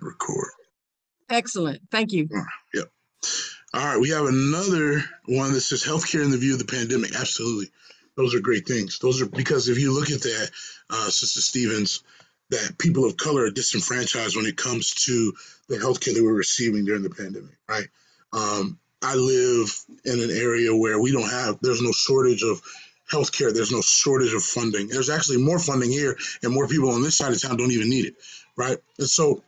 Record. Excellent. Thank you. All right. Yep. All right. We have another one that says healthcare in the view of the pandemic. Absolutely. Those are great things. Those are because if you look at that, Sister Stevens, that people of color are disenfranchised when it comes to the healthcare that we're receiving during the pandemic, right? I live in an area where there's no shortage of healthcare. There's no shortage of funding. There's actually more funding here, and more people on this side of town don't even need it, right? And so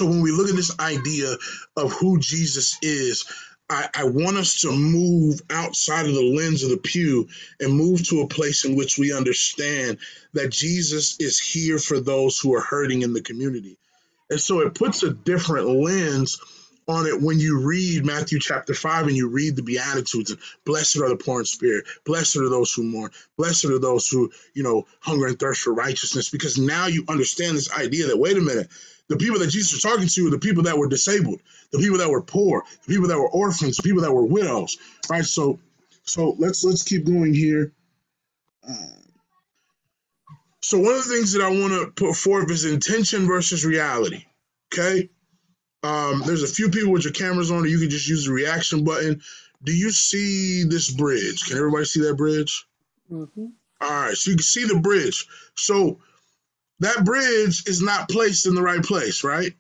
when we look at this idea of who Jesus is, I want us to move outside of the lens of the pew and move to a place in which we understand that Jesus is here for those who are hurting in the community. And so it puts a different lens on it when you read Matthew chapter 5 and you read the Beatitudes and blessed are the poor in spirit, blessed are those who mourn, blessed are those who, hunger and thirst for righteousness, because now you understand this idea that, wait a minute, the people that Jesus was talking to were the people that were disabled, the people that were poor, the people that were orphans, the people that were widows, right? So let's keep going here. So one of the things that I want to put forth is intention versus reality, okay? There's a few people with your cameras on, or you can just use the reaction button. Do you see this bridge? Can everybody see that bridge? Mm-hmm. All right, so you can see the bridge. So that bridge is not placed in the right place, right?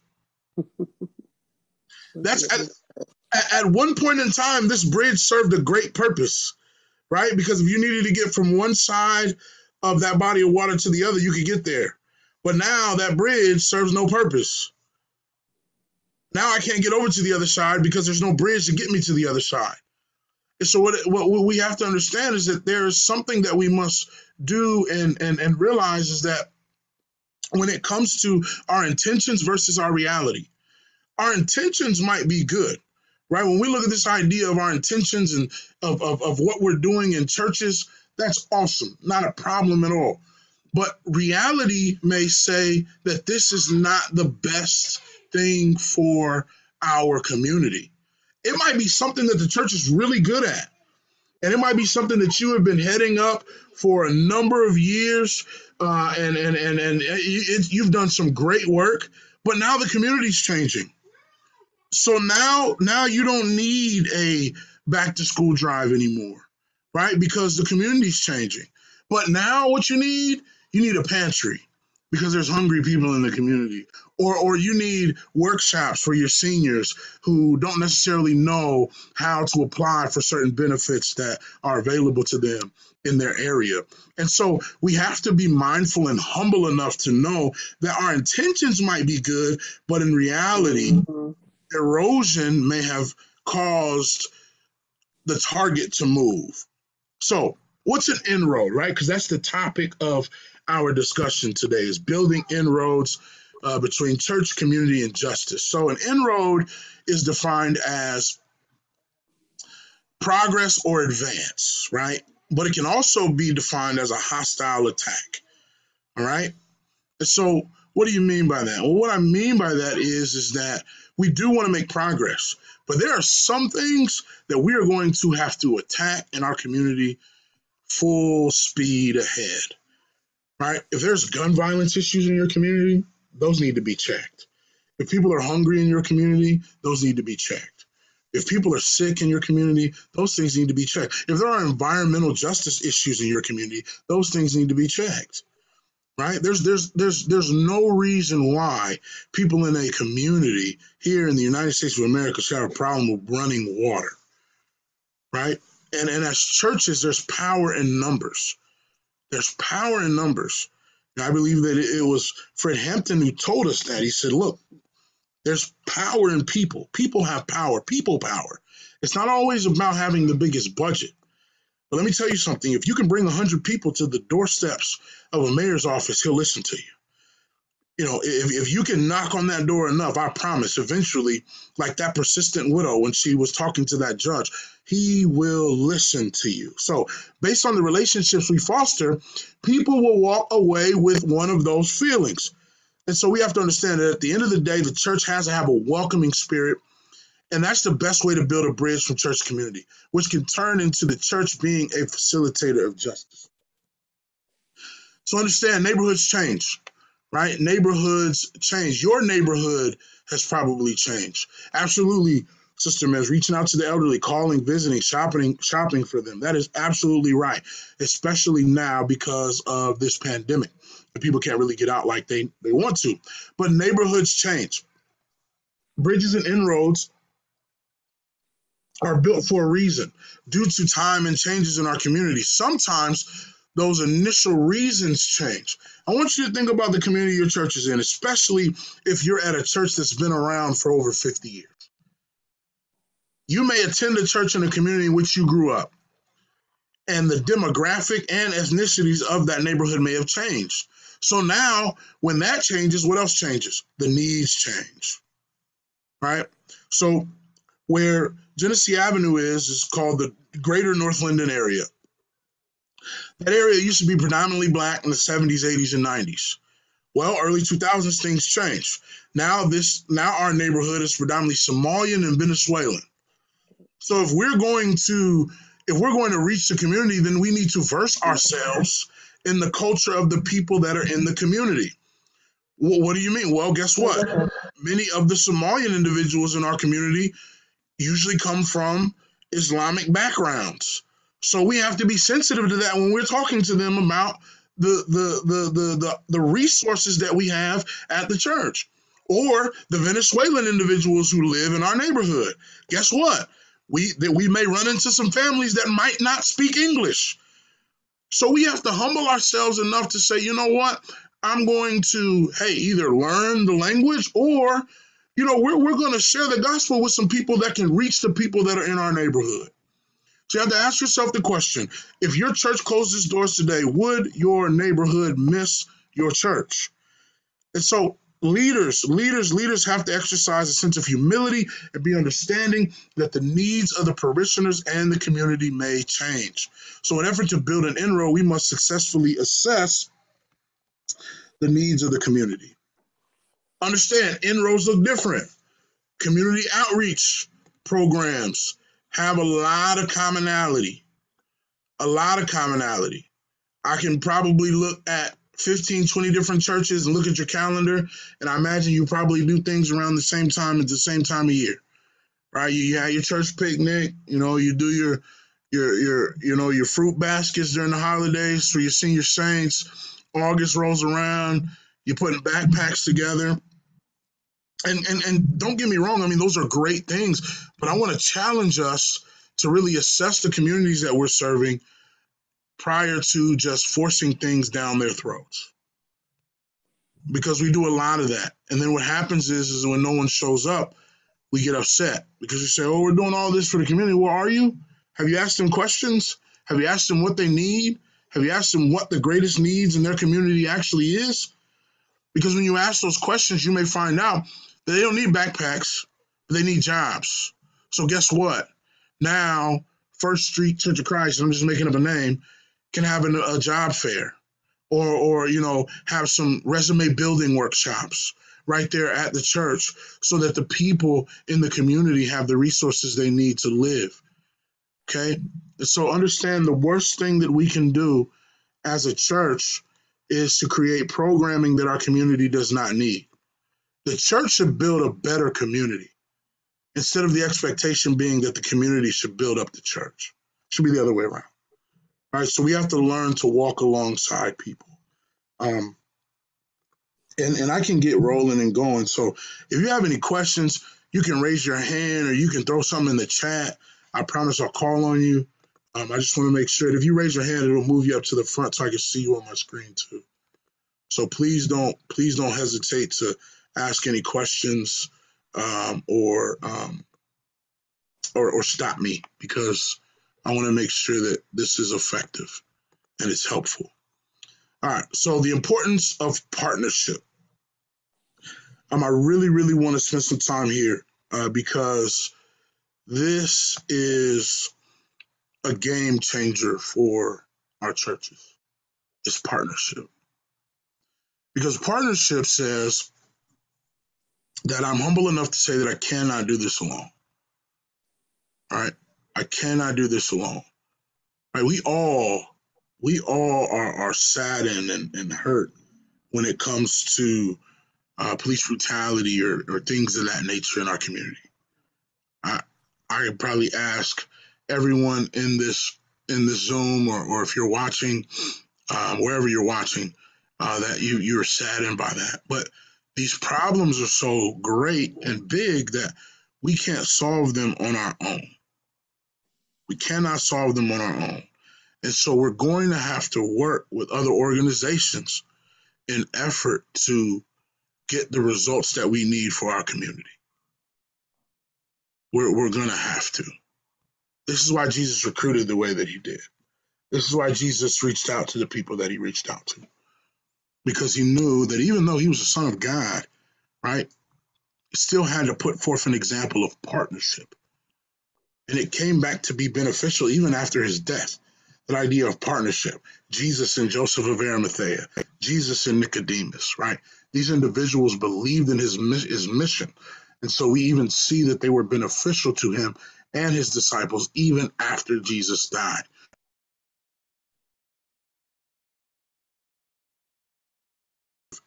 That's at one point in time, this bridge served a great purpose, right? Because if you needed to get from one side of that body of water to the other, you could get there. But now that bridge serves no purpose. Now I can't get over to the other side because there's no bridge to get me to the other side. And so what we have to understand is that there is something that we must do and realize is that when it comes to our intentions versus our reality, our intentions might be good, right? When we look at this idea of our intentions and of what we're doing in churches, that's awesome, not a problem at all. But reality may say that this is not the best thing for our community. It might be something that the church is really good at. And it might be something that you have been heading up for a number of years, and you've done some great work, but now the community's changing. So now you don't need a back to school drive anymore, right? Because the community's changing. But now what you need a pantry because there's hungry people in the community. Or you need workshops for your seniors who don't necessarily know how to apply for certain benefits that are available to them in their area. And so we have to be mindful and humble enough to know that our intentions might be good, but in reality, erosion may have caused the target to move. So what's an inroad, right? Because that's the topic of our discussion today, is building inroads between church, community, and justice. So an inroad is defined as progress or advance, right? But it can also be defined as a hostile attack, all right? And so what do you mean by that? Well, what I mean by that is that we do want to make progress, but there are some things that we are going to have to attack in our community full speed ahead, right? If there's gun violence issues in your community, those need to be checked. If people are hungry in your community, those need to be checked. If people are sick in your community, those things need to be checked. If there are environmental justice issues in your community, those things need to be checked, right? There's no reason why people in a community here in the United States of America should have a problem with running water, right? And as churches, there's power in numbers. There's power in numbers. And I believe that it was Fred Hampton who told us that. He said, look, there's power in people. People have power, people power. It's not always about having the biggest budget. But let me tell you something. If you can bring 100 people to the doorsteps of a mayor's office, he'll listen to you. If you can knock on that door enough, I promise, eventually, like that persistent widow when she was talking to that judge, he will listen to you. So based on the relationships we foster, people will walk away with one of those feelings. And so we have to understand that at the end of the day, the church has to have a welcoming spirit. And that's the best way to build a bridge from church community, which can turn into the church being a facilitator of justice. So understand, neighborhoods change. right? Neighborhoods change. Your neighborhood has probably changed. Absolutely, Sister Miz, reaching out to the elderly, calling, visiting, shopping for them. That is absolutely right, especially now because of this pandemic. People can't really get out like they want to. But neighborhoods change. Bridges and inroads are built for a reason due to time and changes in our community. Sometimes those initial reasons change. I want you to think about the community your church is in, especially if you're at a church that's been around for over 50 years. You may attend a church in a community in which you grew up, and the demographic and ethnicities of that neighborhood may have changed. So now, when that changes, what else changes? The needs change, right? So where Genesee Avenue is called the Greater North Linden area. That area used to be predominantly black in the 70s, 80s, and 90s. Well, early 2000s, things changed. Now our neighborhood is predominantly Somalian and Venezuelan. So if we're going to reach the community, then we need to verse ourselves in the culture of the people that are in the community. What do you mean? Well, guess what? Many of the Somalian individuals in our community usually come from Islamic backgrounds. So we have to be sensitive to that when we're talking to them about the resources that we have at the church. Or the Venezuelan individuals who live in our neighborhood. Guess what? We may run into some families that might not speak English. So we have to humble ourselves enough to say, you know what? I'm going to, either learn the language or, we're going to share the gospel with some people that can reach the people that are in our neighborhood. So you have to ask yourself the question, if your church closes doors today, would your neighborhood miss your church? And so leaders have to exercise a sense of humility and be understanding that the needs of the parishioners and the community may change. So in an effort to build an inroad, we must successfully assess the needs of the community. Understand, inroads look different. Community outreach programs have a lot of commonality. I can probably look at 15, 20 different churches and look at your calendar, and I imagine you probably do things around the same time at the same time of year, right? You have your church picnic, you do your fruit baskets during the holidays for your senior saints. August rolls around, you're putting backpacks together. And don't get me wrong, I mean, those are great things, but I want to challenge us to really assess the communities that we're serving prior to just forcing things down their throats. Because we do a lot of that. And then what happens is when no one shows up, we get upset because we say, oh, we're doing all this for the community. Well, are you? Have you asked them questions? Have you asked them what they need? Have you asked them what the greatest needs in their community actually is? Because when you ask those questions, you may find out that they don't need backpacks, but they need jobs. So guess what? Now, First Street Church of Christ, I'm just making up a name, can have a job fair or have some resume building workshops right there at the church so that the people in the community have the resources they need to live. Okay? So understand the worst thing that we can do as a church is to create programming that our community does not need. The church should build a better community instead of the expectation being that the community should build up the church. It should be the other way around. All right, so we have to learn to walk alongside people. And I can get rolling and going. So if you have any questions, you can raise your hand or you can throw something in the chat. I promise I'll call on you. I just want to make sure that if you raise your hand, it'll move you up to the front so I can see you on my screen too. So please don't hesitate to ask any questions or stop me, because I want to make sure that this is effective and it's helpful. All right, so the importance of partnership. I really, really want to spend some time here because this is a game changer for our churches. It's partnership. Because partnership says that I'm humble enough to say that I cannot do this alone. All right, I cannot do this alone. All right, we all are saddened and hurt when it comes to police brutality or things of that nature in our community. I could probably ask everyone in this Zoom or if you're watching, wherever you're watching, that you're saddened by that. But these problems are so great and big that we can't solve them on our own. We cannot solve them on our own. And so we're going to have to work with other organizations in effort to get the results that we need for our community. We're going to have to. This is why Jesus recruited the way that he did. This is why Jesus reached out to the people that he reached out to. Because he knew that even though he was the Son of God, right, he still had to put forth an example of partnership. And it came back to be beneficial even after his death. That idea of partnership. Jesus and Joseph of Arimathea, Jesus and Nicodemus, right? These individuals believed in his mission. And so we even see that they were beneficial to him and his disciples even after Jesus died.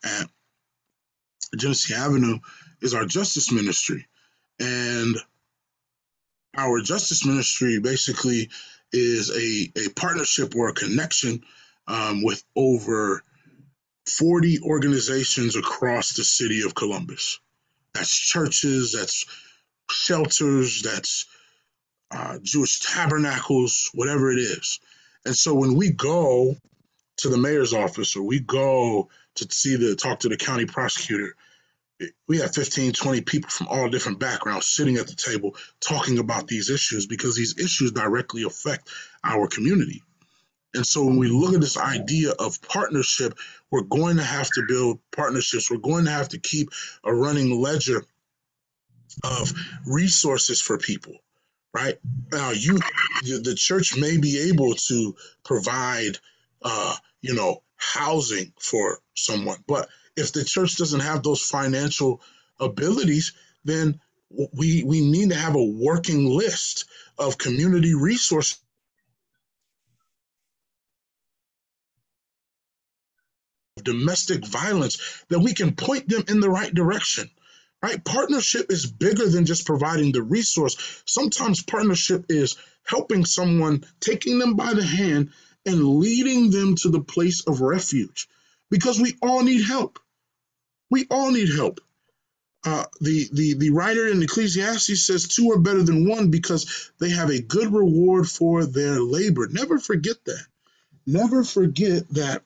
At Genesee Avenue is our justice ministry. And our justice ministry basically is a partnership or a connection with over 40 organizations across the city of Columbus. That's churches, that's shelters, that's Jewish tabernacles, whatever it is. And so when we go to the mayor's office or we go to talk to the county prosecutor, we have 15, 20 people from all different backgrounds sitting at the table talking about these issues because these issues directly affect our community. And so when we look at this idea of partnership, we're going to have to build partnerships. We're going to have to keep a running ledger of resources for people, right? Now, the church may be able to provide, housing for someone, but if the church doesn't have those financial abilities, then we need to have a working list of community resources. Domestic violence, that we can point them in the right direction, right? Partnership is bigger than just providing the resource. Sometimes partnership is helping someone, taking them by the hand and leading them to the place of refuge, because we all need help. We all need help. The writer in Ecclesiastes says 2 are better than 1 because they have a good reward for their labor. Never forget that. Never forget that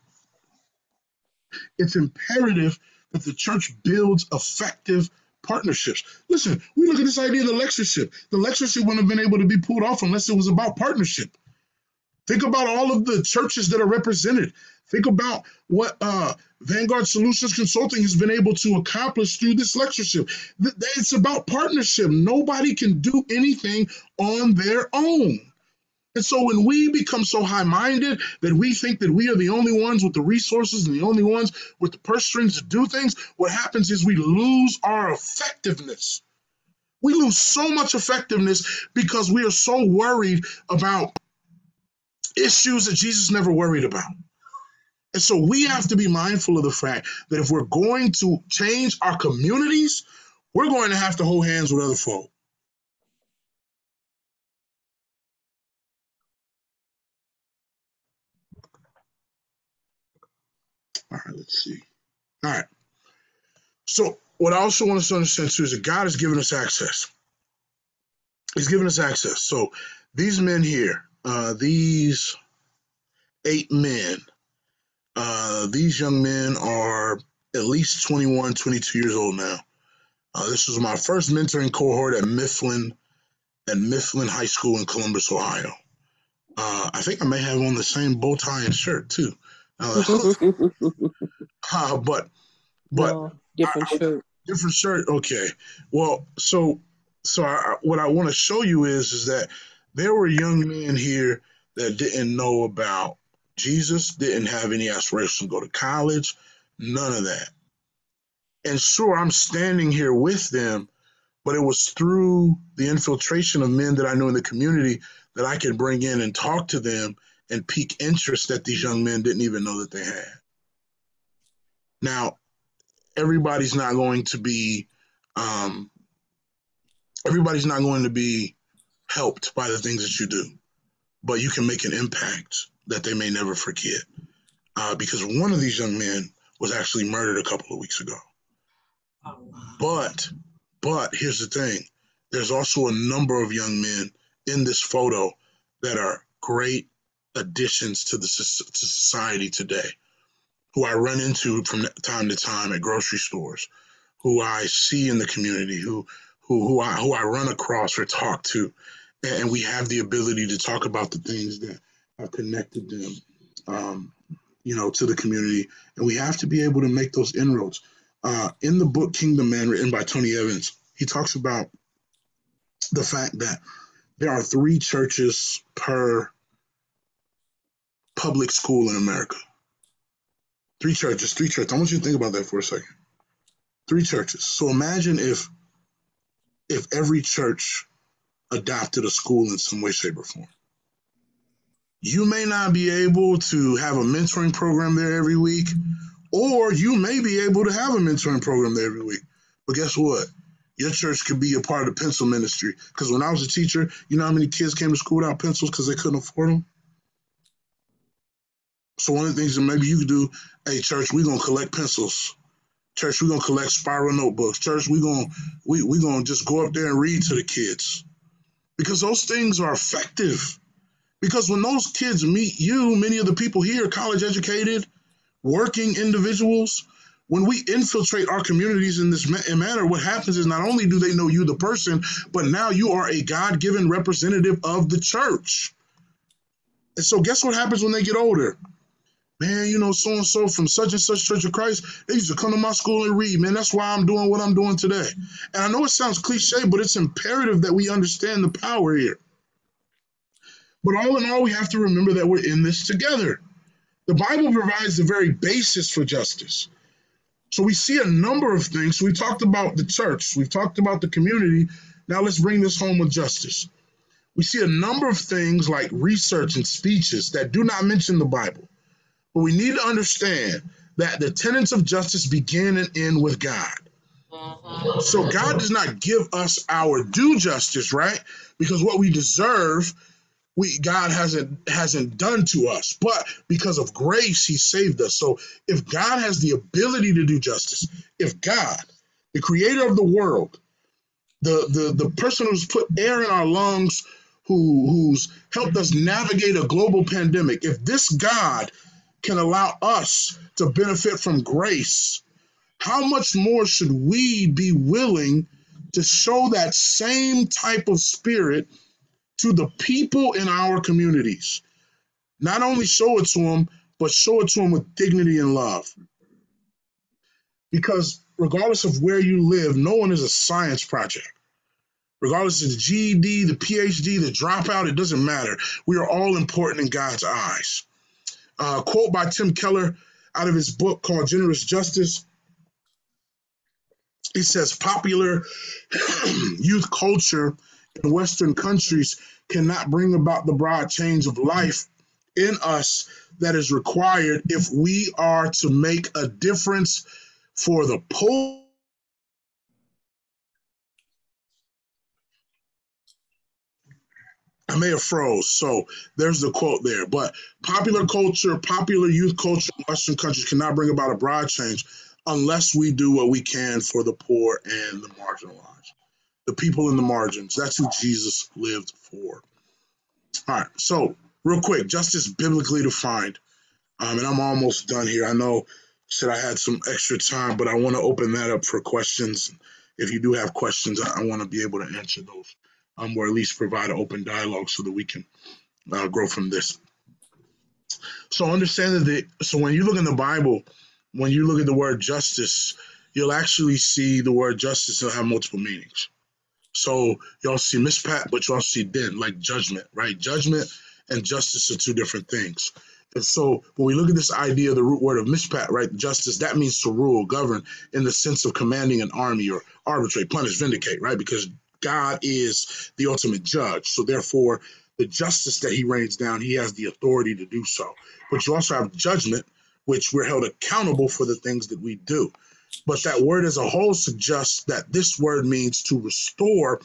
it's imperative that the church builds effective partnerships. Listen, we look at this idea of the lectureship. The lectureship wouldn't have been able to be pulled off unless it was about partnership. Think about all of the churches that are represented. Think about what Vanguard Solutions Consulting has been able to accomplish through this lectureship. It's about partnership. Nobody can do anything on their own. And so when we become so high-minded that we think that we are the only ones with the resources and the only ones with the purse strings to do things, what happens is we lose our effectiveness. We lose so much effectiveness because we are so worried about issues that Jesus never worried about. And so we have to be mindful of the fact that if we're going to change our communities, we're going to have to hold hands with other folk. All right, let's see. All right. So what I also want us to understand too is that God has given us access. He's given us access. So these men here, these 8 men, these young men are at least 21, 22 years old now. This was my first mentoring cohort at Mifflin High School in Columbus, Ohio. I think I may have on the same bow tie and shirt too. But no, different shirt. Different shirt. Okay. Well, so what I want to show you is that there were young men here that didn't know about Jesus, didn't have any aspiration to go to college, none of that. And sure, I'm standing here with them, but it was through the infiltration of men that I knew in the community that I could bring in and talk to them and pique interest that these young men didn't even know that they had. Now, everybody's not going to be everybody's not going to be helped by the things that you do, but you can make an impact that they may never forget. Because one of these young men was actually murdered a couple of weeks ago. But here's the thing. There's also a number of young men in this photo that are great additions to society today, who I run into from time to time at grocery stores, who I see in the community, who I run across or talk to, and we have the ability to talk about the things that have connected them, to the community, and we have to be able to make those inroads. In the book Kingdom Man, written by Tony Evans, he talks about the fact that there are 3 churches per public school in America. 3 churches. I want you to think about that for a second. 3 churches. So imagine if every church adopted a school in some way, shape, or form. You may not be able to have a mentoring program there every week, or you may be able to have a mentoring program there every week. But guess what? Your church could be a part of the pencil ministry. Because when I was a teacher, you know how many kids came to school without pencils because they couldn't afford them? So one of the things that maybe you could do, hey, church, we're going to collect pencils. Church, we're going to collect spiral notebooks. Church, we're gonna just go up there and read to the kids. Because those things are effective. Because when those kids meet you, many of the people here, college educated, working individuals, when we infiltrate our communities in this manner, what happens is not only do they know you, the person, but now you are a God-given representative of the church. And so guess what happens when they get older? Man, so-and-so from such and such Church of Christ, they used to come to my school and read. Man, that's why I'm doing what I'm doing today. And I know it sounds cliche, but it's imperative that we understand the power here. But all in all, we have to remember that we're in this together. The Bible provides the very basis for justice. So we see a number of things. We talked about the church. We've talked about the community. Now let's bring this home with justice. We see a number of things like research and speeches that do not mention the Bible. But we need to understand that the tenets of justice begin and end with God. So God does not give us our due justice, right? Because what we deserve, God hasn't done to us, but because of grace, he saved us. So if God has the ability to do justice, if God, the creator of the world, the person who's put air in our lungs, who's helped us navigate a global pandemic, if this God can allow us to benefit from grace, how much more should we be willing to show that same type of spirit to the people in our communities? Not only show it to them, but show it to them with dignity and love. Because regardless of where you live, no one is a science project. Regardless of the GED, the PhD, the dropout, it doesn't matter. We are all important in God's eyes. Quote by Tim Keller out of his book called Generous Justice. He says, popular youth culture in Western countries cannot bring about the broad change of life in us that is required if we are to make a difference for the poor. I may have froze, so there's the quote there. But popular culture, popular youth culture in Western countries cannot bring about a broad change unless we do what we can for the poor and the marginalized. The people in the margins. That's who Jesus lived for. All right, so real quick, justice biblically defined. And I'm almost done here. I know I had some extra time, but I want to open that up for questions. If you do have questions, I want to be able to answer those, or at least provide an open dialogue so that we can grow from this. So understand that so when you look in the Bible, when you look at the word justice, you'll actually see the word justice will have multiple meanings. So y'all see mispat, but you also see din, like judgment, right? Judgment and justice are 2 different things. And so when we look at this idea of the root word of mishpat, right, justice, that means to rule, govern in the sense of commanding an army or arbitrate, punish, vindicate, right? Because God is the ultimate judge. So therefore, the justice that he rains down, he has the authority to do so. But you also have judgment, which we're held accountable for the things that we do. But that word as a whole suggests that this word means to restore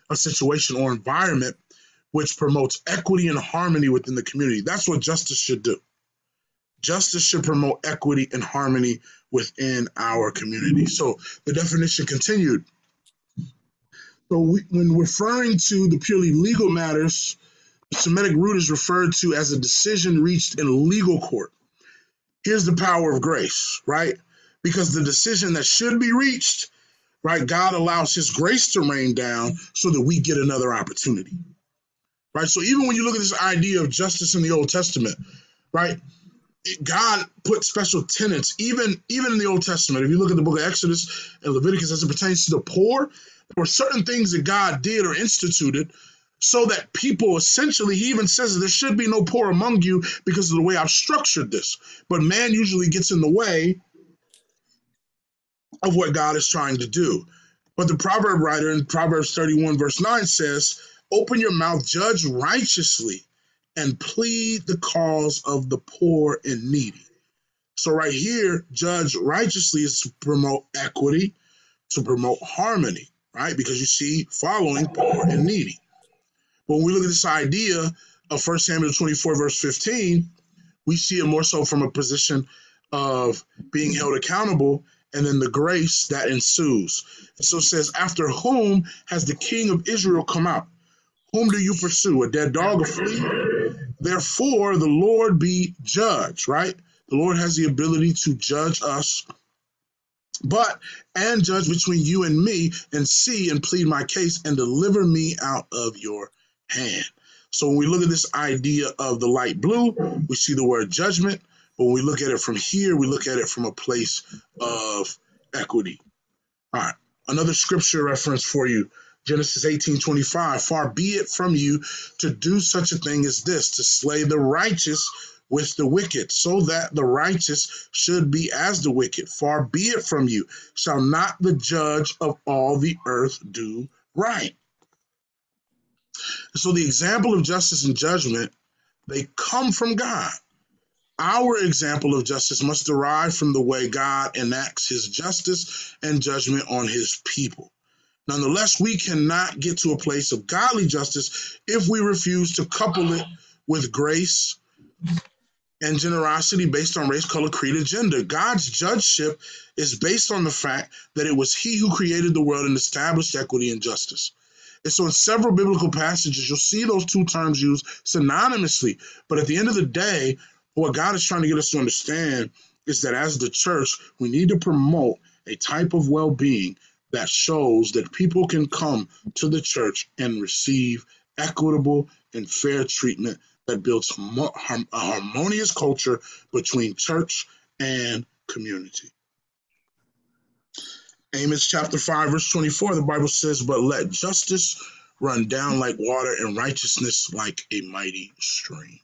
a situation or environment which promotes equity and harmony within the community. That's what justice should do. Justice should promote equity and harmony within our community. So the definition continued. So when referring to the purely legal matters, the Semitic root is referred to as a decision reached in a legal court. Here's the power of grace, right? Because the decision that should be reached, right, God allows his grace to rain down so that we get another opportunity, right? So even when you look at this idea of justice in the Old Testament, right, God put special tenets, even in the Old Testament. If you look at the book of Exodus and Leviticus as it pertains to the poor, there were certain things that God did or instituted so that people essentially, he even says that there should be no poor among you because of the way I've structured this. But man usually gets in the way of what God is trying to do. But the proverb writer in Proverbs 31 verse 9 says, open your mouth, judge righteously, and plead the cause of the poor and needy. So right here, judge righteously is to promote equity, to promote harmony, right? Because you see following poor and needy. But when we look at this idea of 1 Samuel 24 verse 15, we see it more so from a position of being held accountable and then the grace that ensues. So it says, after whom has the king of Israel come out? Whom do you pursue? A dead dog, a flea? Therefore, the Lord be judge, right? The Lord has the ability to judge us, and judge between you and me, and see and plead my case and deliver me out of your hand. So when we look at this idea of the light blue, we see the word judgment. But when we look at it from here, we look at it from a place of equity. All right, another scripture reference for you. Genesis 18:25, far be it from you to do such a thing as this, to slay the righteous with the wicked, so that the righteous should be as the wicked. Far be it from you. Shall not the judge of all the earth do right? So the example of justice and judgment, they come from God. Our example of justice must derive from the way God enacts his justice and judgment on his people. Nonetheless, we cannot get to a place of godly justice if we refuse to couple it with grace and generosity based on race, color, creed, or gender. God's judgeship is based on the fact that it was he who created the world and established equity and justice. And so in several biblical passages, you'll see those two terms used synonymously. But at the end of the day, what God is trying to get us to understand is that as the church, we need to promote a type of well-being that shows that people can come to the church and receive equitable and fair treatment that builds a harmonious culture between church and community. Amos chapter 5, verse 24, the Bible says, but let justice run down like water and righteousness like a mighty stream.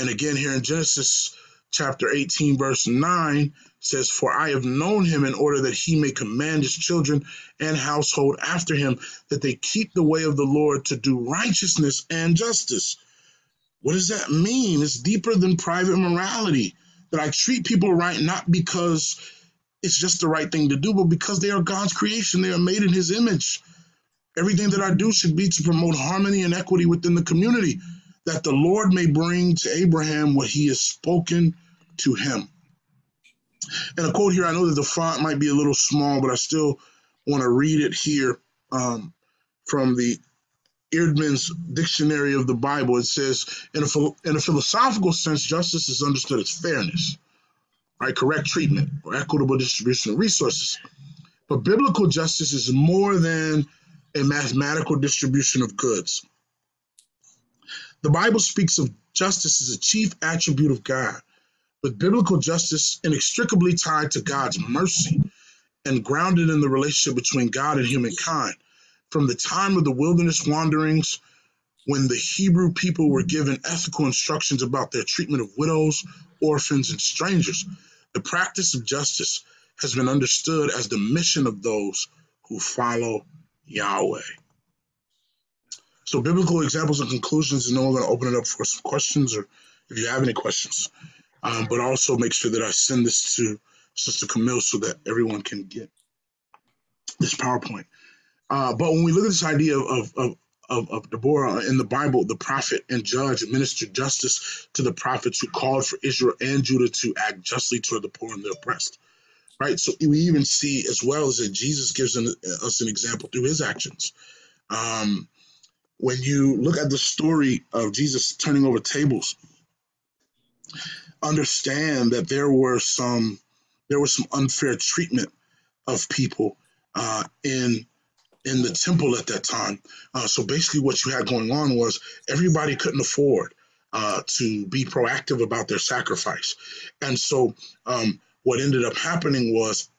And again, here in Genesis chapter 18, verse 9 says, for I have known him in order that he may command his children and household after him, that they keep the way of the Lord to do righteousness and justice. What does that mean? It's deeper than private morality, that I treat people right, not because it's just the right thing to do, but because they are God's creation. They are made in his image. Everything that I do should be to promote harmony and equity within the community, that the Lord may bring to Abraham what he has spoken to him. And a quote here, I know that the font might be a little small, but I still want to read it here from the Eerdmans Dictionary of the Bible. It says, in a philosophical sense, justice is understood as fairness, right? Correct treatment or equitable distribution of resources. But biblical justice is more than a mathematical distribution of goods. The Bible speaks of justice as a chief attribute of God, with biblical justice inextricably tied to God's mercy and grounded in the relationship between God and humankind. From the time of the wilderness wanderings, when the Hebrew people were given ethical instructions about their treatment of widows, orphans, and strangers, the practice of justice has been understood as the mission of those who follow Yahweh. So biblical examples and conclusions, and then we're going to open it up for some questions, or if you have any questions. but also make sure that I send this to Sister Camille so that everyone can get this PowerPoint. But when we look at this idea of Deborah in the Bible, the prophet and judge administered justice to the prophets who called for Israel and Judah to act justly toward the poor and the oppressed. Right. So we even see as well as that Jesus gives us an example through his actions. When you look at the story of Jesus turning over tables, understand that there was some unfair treatment of people in the temple at that time. So basically, what you had going on was everybody couldn't afford to be proactive about their sacrifice, and so what ended up happening was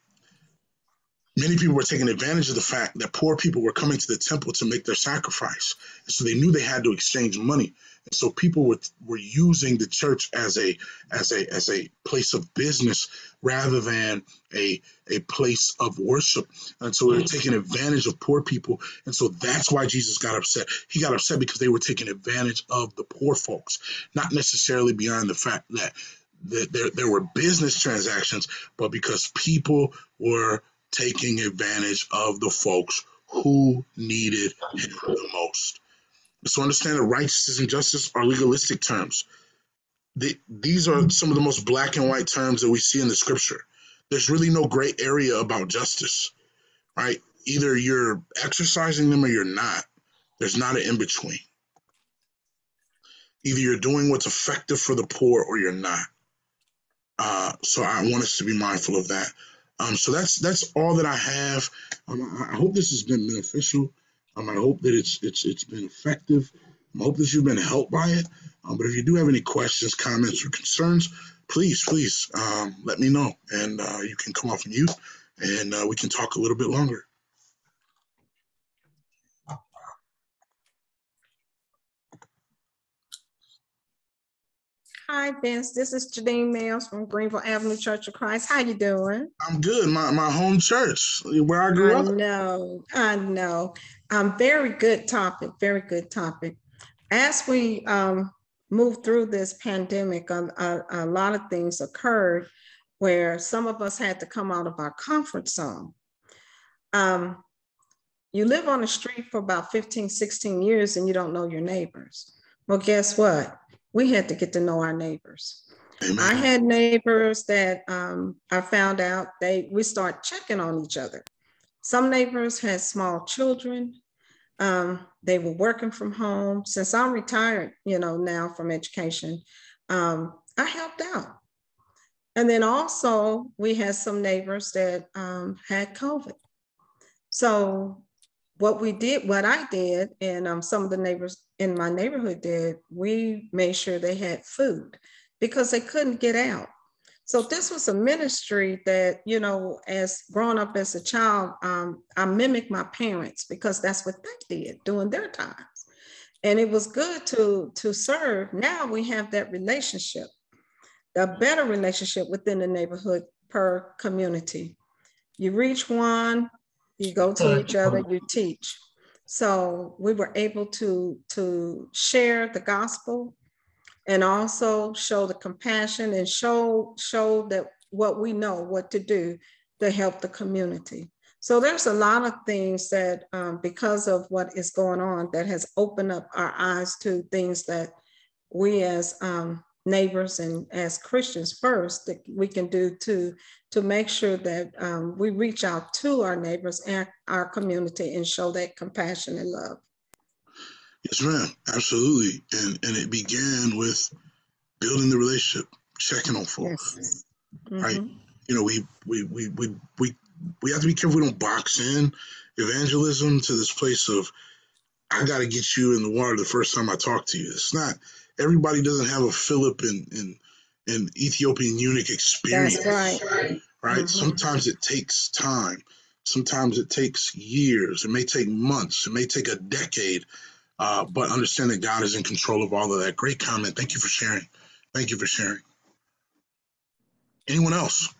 many people were taking advantage of the fact that poor people were coming to the temple to make their sacrifice. And so they knew they had to exchange money. And so people were using the church as a place of business rather than a place of worship. And so they were taking advantage of poor people. And so that's why Jesus got upset. He got upset because they were taking advantage of the poor folks, not necessarily beyond the fact that there were business transactions, but because people were taking advantage of the folks who needed him the most. So understand that righteousness and justice are legalistic terms. These are some of the most black and white terms that we see in the scripture. There's really no gray area about justice, right? Either you're exercising them or you're not. There's not an in-between. Either you're doing what's effective for the poor or you're not. So I want us to be mindful of that. So that's all that I have. I hope this has been beneficial. I hope that it's been effective. I hope that you've been helped by it. But if you do have any questions, comments, or concerns, please let me know, and you can come off mute, and we can talk a little bit longer. Hi, Vince. This is Janine Mills from Greenville Avenue Church of Christ. How you doing? I'm good. My home church, where I grew up. I know. Very good topic. Very good topic. As we move through this pandemic, a lot of things occurred where some of us had to come out of our comfort zone. You live on the street for about 15, 16 years and you don't know your neighbors. Well, guess what? We had to get to know our neighbors. Amen. I had neighbors that I found out we start checking on each other. Some neighbors had small children. They were working from home. Since I'm retired, now from education, I helped out. And then also we had some neighbors that had COVID. So what I did, and some of the neighbors in my neighborhood did, we made sure they had food because they couldn't get out. So this was a ministry that, as growing up as a child, I mimicked my parents because that's what they did during their times. And it was good to serve. Now we have that relationship, a better relationship within the neighborhood per community. You reach one, you go to each other, you teach. So we were able to share the gospel and also show the compassion and show that what we know what to do to help the community. So there's a lot of things that because of what is going on that has opened up our eyes to things that we as neighbors and as Christians first that we can do to make sure that we reach out to our neighbors and our community and show that compassion and love. Yes, ma'am. Absolutely. And it began with building the relationship, checking on folks. Yes. Right? Mm-hmm. We have to be careful we don't box in evangelism to this place of I got to get you in the water the first time I talk to you. It's not. Everybody doesn't have a Philip and Ethiopian eunuch experience. That's right. Right? Mm-hmm. Sometimes it takes time. Sometimes it takes years. It may take months. It may take a decade. But understand that God is in control of all of that. Great comment. Thank you for sharing. Thank you for sharing. Anyone else?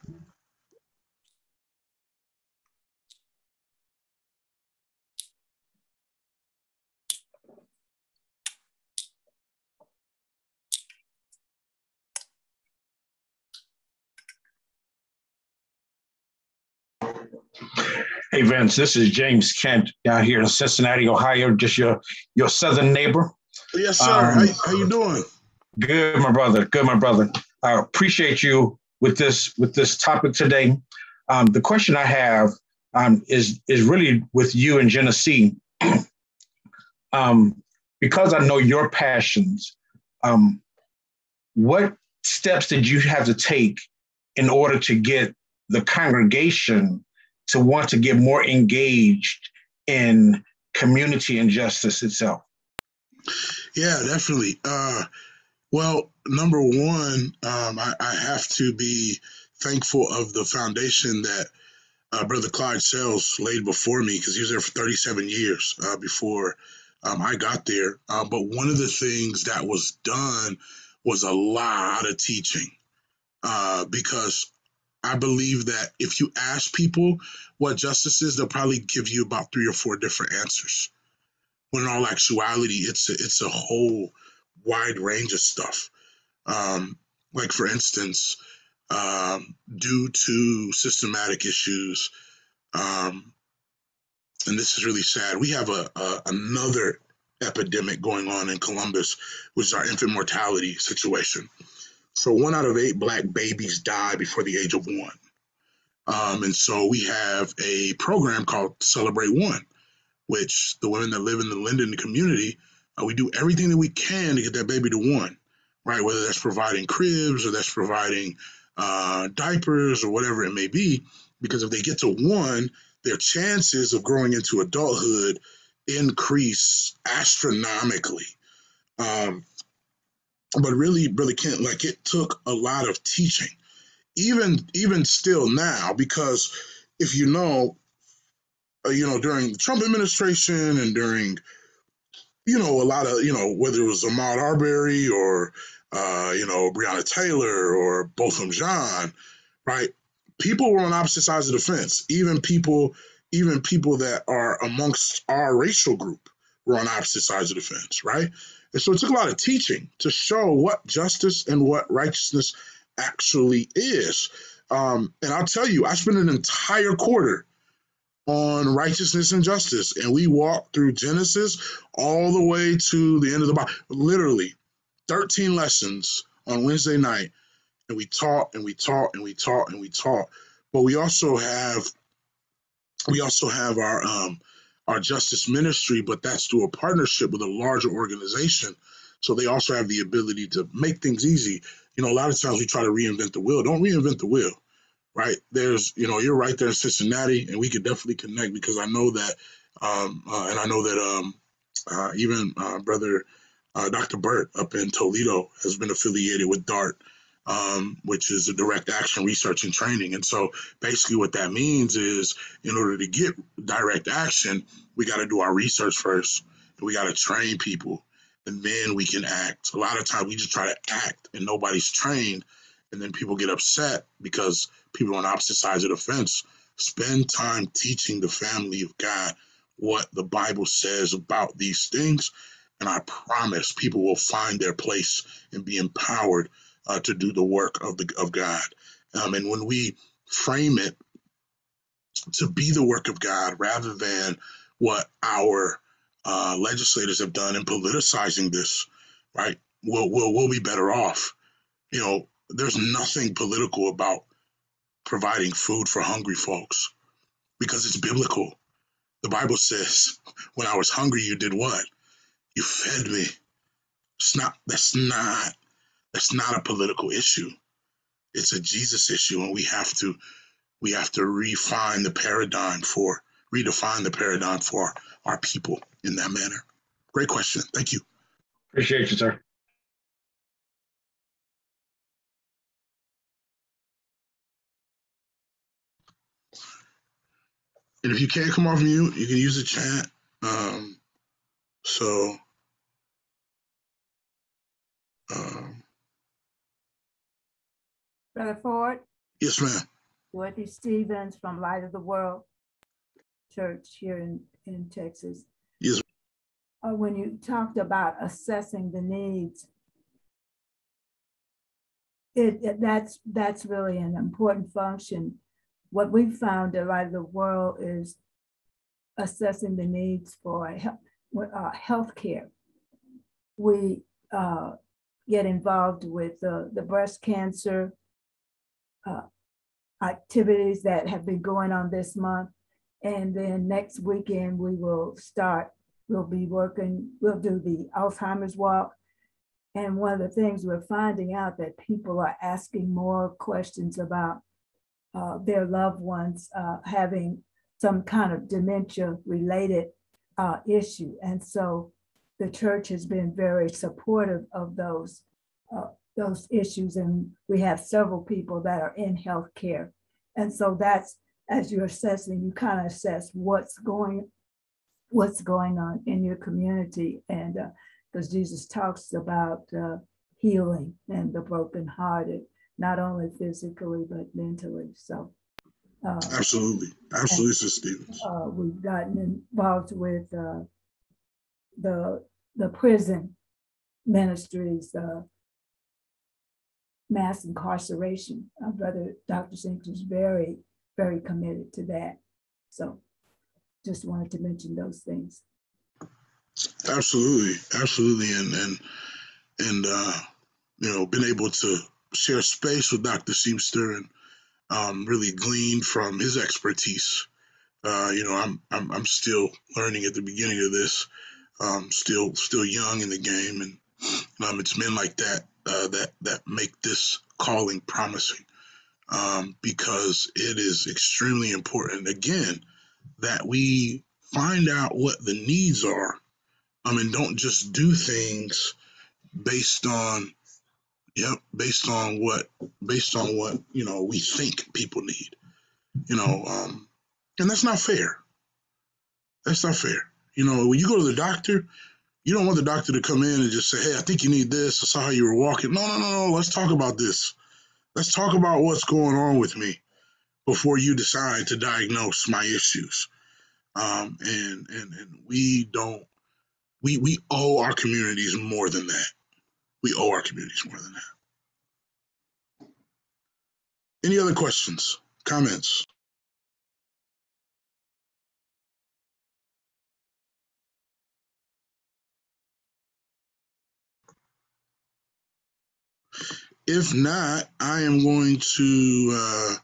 Hey Vince, this is James Kent down here in Cincinnati, Ohio, just your southern neighbor. Yes, sir. How you doing? Good, my brother. Good, my brother. I appreciate you with this topic today. The question I have is really with you and Genesee. Because I know your passions, what steps did you have to take in order to get the congregation to want to get more engaged in community and justice itself? Yeah, definitely. Well, number one, I have to be thankful of the foundation that Brother Clyde Sales laid before me, because he was there for 37 years before I got there. But one of the things that was done was a lot of teaching, because I believe that if you ask people what justice is, they'll probably give you about 3 or 4 different answers. When in all actuality, it's a whole wide range of stuff. Like for instance, due to systematic issues, and this is really sad, we have another epidemic going on in Columbus, which is our infant mortality situation. So 1 out of 8 Black babies die before the age of 1. And so we have a program called Celebrate One, which the women that live in the Linden community, we do everything that we can to get that baby to 1, right? Whether that's providing cribs or that's providing diapers or whatever it may be, because if they get to 1, their chances of growing into adulthood increase astronomically. But really, Brother Kent, like, it took a lot of teaching, even still now, because if you know, during the Trump administration and during, a lot of, whether it was Ahmaud Arbery or, Breonna Taylor or Botham Jean, right? People were on opposite sides of the fence. Even people that are amongst our racial group were on opposite sides of the fence, right? And so it took a lot of teaching to show what justice and what righteousness actually is. And I'll tell you, I spent an entire quarter on righteousness and justice, and we walked through Genesis all the way to the end of the Bible. Literally 13 lessons on Wednesday night, and we taught and we taught and we taught and we taught. But we also have our justice ministry, but that's through a partnership with a larger organization. So they also have the ability to make things easy. A lot of times we try to reinvent the wheel. Don't reinvent the wheel, right? There's, you're right there in Cincinnati, and we could definitely connect, because I know that, and I know that even Brother Dr. Burt up in Toledo has been affiliated with DART, which is a direct action research and training. And so basically what that means is, in order to get direct action, we got to do our research first, and we got to train people, and then we can act. A lot of times we just try to act and nobody's trained, and then people get upset because people on opposite sides of the fence. Spend time teaching the family of God what the Bible says about these things, and I promise people will find their place and be empowered to do the work of God. And when we frame it to be the work of God rather than what our legislators have done in politicizing this, right, we'll be better off. There's nothing political about providing food for hungry folks, because it's biblical. The Bible says, when I was hungry, you did what? You fed me. That's not a political issue. It's a Jesus issue, and we have to redefine the paradigm for our people in that manner. Great question. Thank you. Appreciate you, sir. And if you can't come off mute, you can use the chat. Brother Ford? Yes, ma'am. Dorothy Stevens from Light of the World Church here in Texas. Yes. When you talked about assessing the needs, that's really an important function. what we found at Light of the World is assessing the needs for health care. We get involved with the breast cancer activities that have been going on this month. And then next weekend, we'll be working, we'll do the Alzheimer's walk. And one of the things we're finding out that people are asking more questions about their loved ones having some kind of dementia related issue. And so the church has been very supportive of those issues. And we have several people that are in healthcare. And so that's, as you're assessing, you kind of assess what's going on in your community. And because Jesus talks about healing and the brokenhearted, not only physically, but mentally. So absolutely, Sister Stevens. We've gotten involved with the prison ministries, mass incarceration. Our brother, Dr. Sink, is very, very committed to that. So just wanted to mention those things. Absolutely, and been able to share space with Dr. Seamster and really glean from his expertise. I'm still learning at the beginning of this. Still young in the game, and it's men like that that make this calling promising, because it is extremely important, again, that we find out what the needs are, and don't just do things based on what we think people need, and that's not fair. That's not fair. When you go to the doctor, you don't want the doctor to come in and just say, hey, I think you need this. I saw how you were walking. No. Let's talk about this. Let's talk about what's going on with me before you decide to diagnose my issues. And we owe our communities more than that. We owe our communities more than that. Any other questions, comments? If not, I am going to